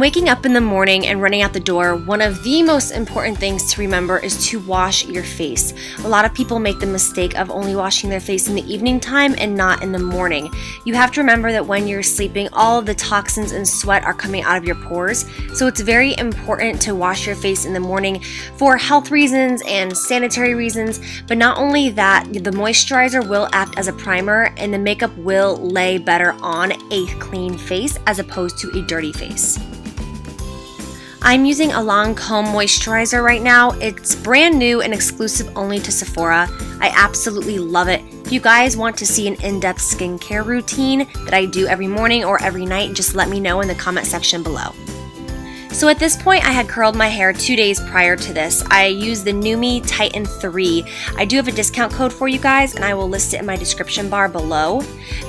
When waking up in the morning and running out the door, one of the most important things to remember is to wash your face. A lot of people make the mistake of only washing their face in the evening time and not in the morning. You have to remember that when you're sleeping, all of the toxins and sweat are coming out of your pores. So it's very important to wash your face in the morning for health reasons and sanitary reasons. But not only that, the moisturizer will act as a primer and the makeup will lay better on a clean face as opposed to a dirty face. I'm using a Lancome moisturizer right now. It's brand new and exclusive only to Sephora. I absolutely love it. If you guys want to see an in-depth skincare routine that I do every morning or every night, just let me know in the comment section below. So at this point, I had curled my hair 2 days prior to this. I used the NuMe Titan 3. I do have a discount code for you guys, and I will list it in my description bar below.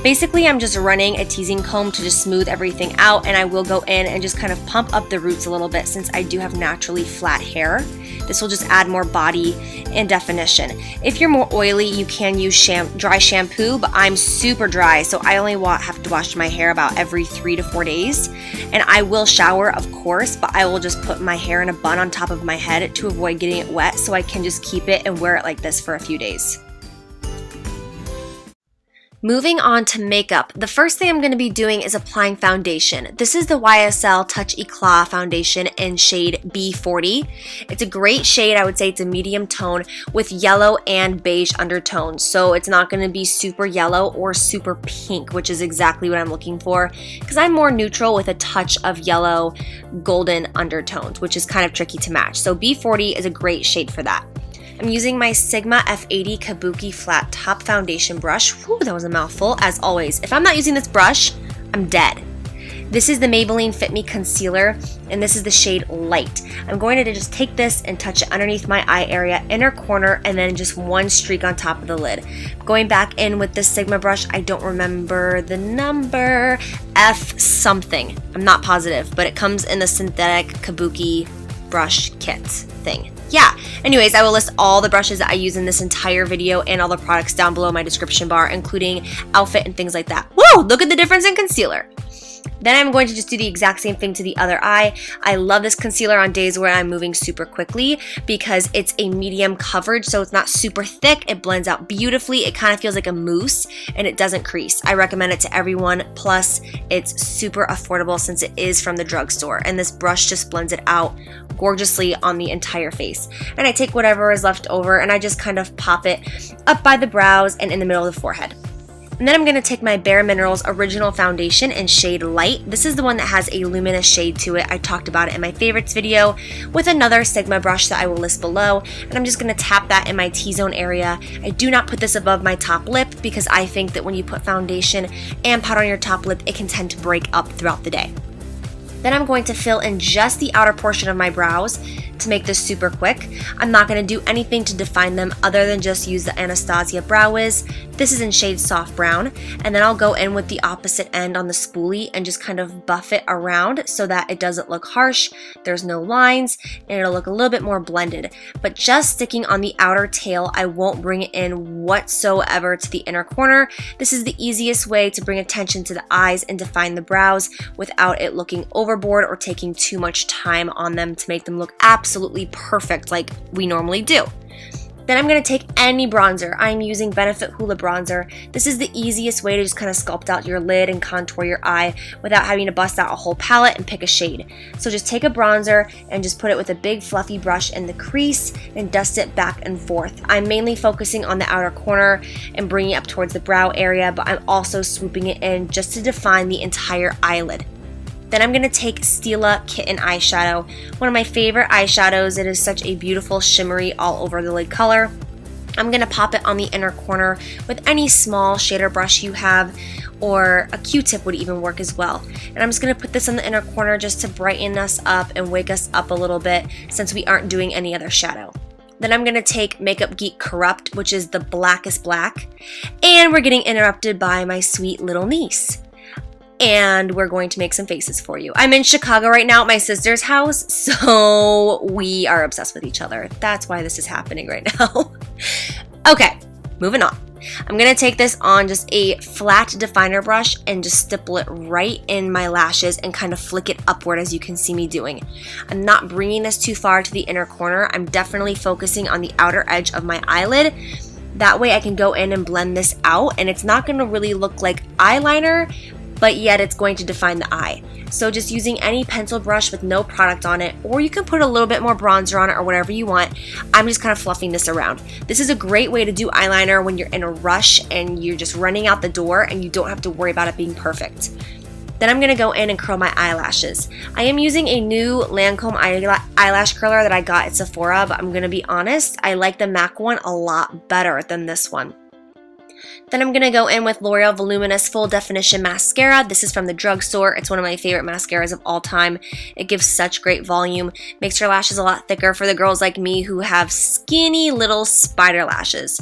Basically, I'm just running a teasing comb to just smooth everything out, and I will go in and just kind of pump up the roots a little bit since I do have naturally flat hair. This will just add more body and definition. If you're more oily, you can use dry shampoo, but I'm super dry, so I only have to wash my hair about every 3 to 4 days. And I will shower, of course, but I will just put my hair in a bun on top of my head to avoid getting it wet, so I can just keep it and wear it like this for a few days. Moving on to makeup, the first thing I'm going to be doing is applying foundation. This is the YSL Touch Eclat foundation in shade B40. It's a great shade. I would say it's a medium tone with yellow and beige undertones. So it's not going to be super yellow or super pink, which is exactly what I'm looking for because I'm more neutral with a touch of yellow golden undertones, which is kind of tricky to match. So B40 is a great shade for that. I'm using my Sigma F80 Kabuki Flat Top Foundation Brush. Whew, that was a mouthful, as always. If I'm not using this brush, I'm dead. This is the Maybelline Fit Me Concealer, and this is the shade Light. I'm going to just take this and touch it underneath my eye area, inner corner, and then just one streak on top of the lid. Going back in with this Sigma brush, I don't remember the number, F something. I'm not positive, but it comes in the synthetic Kabuki brush kit thing. Yeah, anyways, I will list all the brushes that I use in this entire video and all the products down below in my description bar, including outfit and things like that. Whoa, look at the difference in concealer. Then I'm going to just do the exact same thing to the other eye. I love this concealer on days where I'm moving super quickly because it's a medium coverage, so it's not super thick. It blends out beautifully. It kind of feels like a mousse and it doesn't crease. I recommend it to everyone. Plus, it's super affordable since it is from the drugstore, and this brush just blends it out gorgeously on the entire face. And I take whatever is left over and I just kind of pop it up by the brows and in the middle of the forehead. And then I'm going to take my Bare Minerals Original Foundation in shade Light. This is the one that has a luminous shade to it. I talked about it in my favorites video with another Sigma brush that I will list below. And I'm just going to tap that in my T-zone area. I do not put this above my top lip because I think that when you put foundation and powder on your top lip, it can tend to break up throughout the day. Then I'm going to fill in just the outer portion of my brows to make this super quick. I'm not going to do anything to define them other than just use the Anastasia Brow Wiz. This is in shade Soft Brown, and then I'll go in with the opposite end on the spoolie and just kind of buff it around so that it doesn't look harsh, there's no lines, and it'll look a little bit more blended. But just sticking on the outer tail, I won't bring it in whatsoever to the inner corner. This is the easiest way to bring attention to the eyes and define the brows without it looking overboard or taking too much time on them to make them look absolutely perfect like we normally do. Then I'm going to take any bronzer. I'm using Benefit Hoola Bronzer. This is the easiest way to just kind of sculpt out your lid and contour your eye without having to bust out a whole palette and pick a shade. So just take a bronzer and just put it with a big fluffy brush in the crease and dust it back and forth. I'm mainly focusing on the outer corner and bringing it up towards the brow area, but I'm also swooping it in just to define the entire eyelid. Then I'm going to take Stila Kitten eyeshadow, one of my favorite eyeshadows. It is such a beautiful shimmery all over the lid color. I'm going to pop it on the inner corner with any small shader brush you have, or a Q-tip would even work as well. And I'm just going to put this on the inner corner just to brighten us up and wake us up a little bit since we aren't doing any other shadow. Then I'm going to take Makeup Geek Corrupt, which is the blackest black, and we're getting interrupted by my sweet little niece. And we're going to make some faces for you. I'm in Chicago right now at my sister's house, so we are obsessed with each other. That's why this is happening right now. Okay, moving on. I'm going to take this on just a flat definer brush and just stipple it right in my lashes and kind of flick it upward as you can see me doing. I'm not bringing this too far to the inner corner. I'm definitely focusing on the outer edge of my eyelid. That way I can go in and blend this out, and it's not going to really look like eyeliner, but yet it's going to define the eye. So just using any pencil brush with no product on it, or you can put a little bit more bronzer on it or whatever you want. I'm just kind of fluffing this around. This is a great way to do eyeliner when you're in a rush and you're just running out the door and you don't have to worry about it being perfect. Then I'm going to go in and curl my eyelashes. I am using a new Lancome eyelash curler that I got at Sephora, but I'm going to be honest, I like the MAC one a lot better than this one. Then I'm going to go in with L'Oreal Voluminous Full Definition Mascara. This is from the drugstore. It's one of my favorite mascaras of all time. It gives such great volume, makes your lashes a lot thicker for the girls like me who have skinny little spider lashes.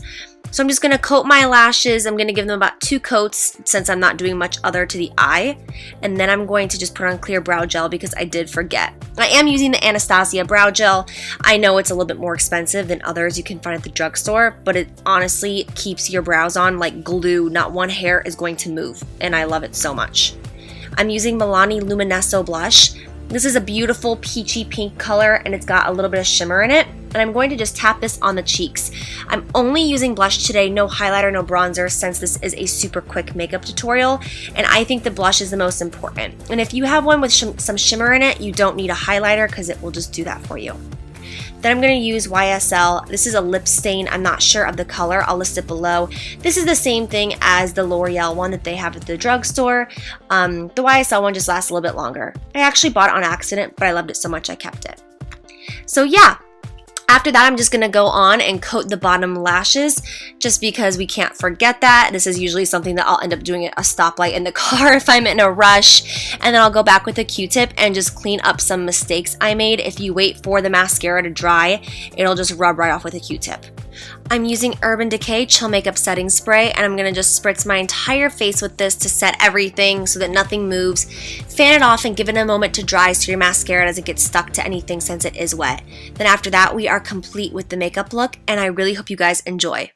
So I'm just going to coat my lashes. I'm going to give them about 2 coats since I'm not doing much other to the eye. And then I'm going to just put on clear brow gel because I did forget. I am using the Anastasia brow gel. I know it's a little bit more expensive than others you can find at the drugstore, but it honestly keeps your brows on like glue. Not one hair is going to move, and I love it so much. I'm using Milani Luminesso blush. This is a beautiful peachy pink color, and it's got a little bit of shimmer in it. And I'm going to just tap this on the cheeks. I'm only using blush today, no highlighter, no bronzer, since this is a super quick makeup tutorial, and I think the blush is the most important. And if you have one with some shimmer in it, you don't need a highlighter because it will just do that for you. Then I'm going to use YSL. This is a lip stain. I'm not sure of the color. I'll list it below. This is the same thing as the L'Oreal one that they have at the drugstore. The YSL one just lasts a little bit longer. I actually bought it on accident, but I loved it so much I kept it. So yeah. After that, I'm just going to go on and coat the bottom lashes just because we can't forget that. This is usually something that I'll end up doing at a stoplight in the car if I'm in a rush. And then I'll go back with a Q-tip and just clean up some mistakes I made. If you wait for the mascara to dry, it'll just rub right off with a Q-tip. I'm using Urban Decay Chill Makeup Setting Spray, and I'm going to just spritz my entire face with this to set everything so that nothing moves. Fan it off and give it a moment to dry so your mascara doesn't get stuck to anything since it is wet. Then after that, we are complete with the makeup look, and I really hope you guys enjoy.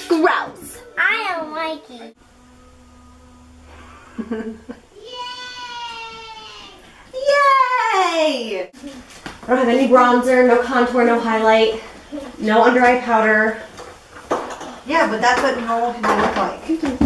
Gross. I don't like it. Yay! I don't have any bronzer, no contour, no highlight, no under eye powder. Yeah, but that's what normal people look like.